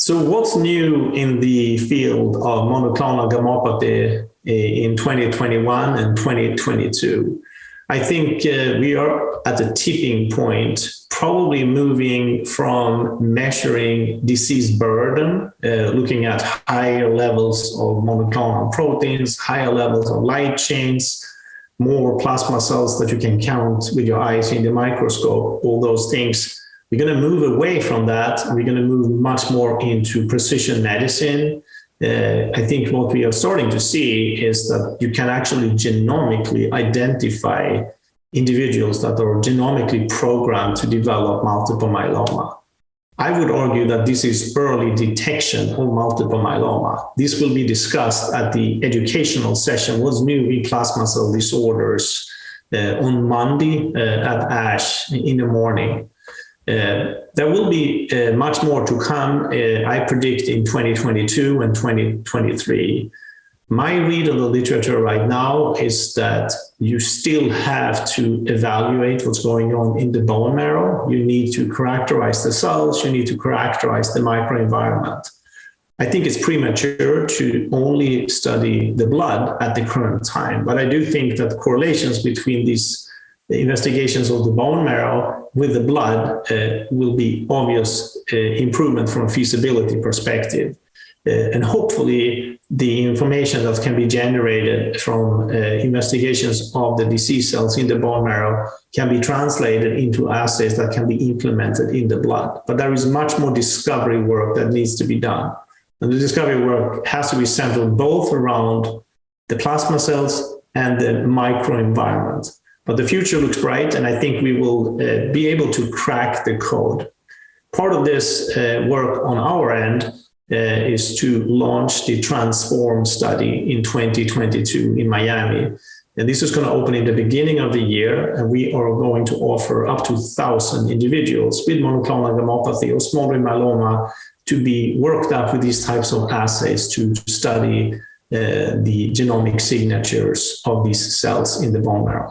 So what's new in the field of monoclonal gammopathy in 2021 and 2022? I think we are at a tipping point, probably moving from measuring disease burden, looking at higher levels of monoclonal proteins, higher levels of light chains, more plasma cells that you can count with your eyes in the microscope, all those things. We're going to move away from that. We're going to move much more into precision medicine. I think what we are starting to see is that you can actually genomically identify individuals that are genomically programmed to develop multiple myeloma. I would argue that this is early detection of multiple myeloma. This will be discussed at the educational session, What's New in Plasma Cell Disorders, on Monday at ASH in the morning. There will be much more to come, I predict, in 2022 and 2023. My read of the literature right now is that you still have to evaluate what's going on in the bone marrow. You need to characterize the cells. You need to characterize the microenvironment. I think it's premature to only study the blood at the current time, but I do think that correlations between these investigations of the bone marrow with the blood will be obvious improvement from a feasibility perspective. And hopefully the information that can be generated from investigations of the disease cells in the bone marrow can be translated into assays that can be implemented in the blood. But there is much more discovery work that needs to be done. And the discovery work has to be centered both around the plasma cells and the microenvironment. But the future looks bright, and I think we will be able to crack the code. Part of this work on our end is to launch the Transform study in 2022 in Miami. And this is going to open in the beginning of the year, and we are going to offer up to 1,000 individuals with monoclonal gammopathy or smaller myeloma to be worked up with these types of assays to study the genomic signatures of these cells in the bone marrow.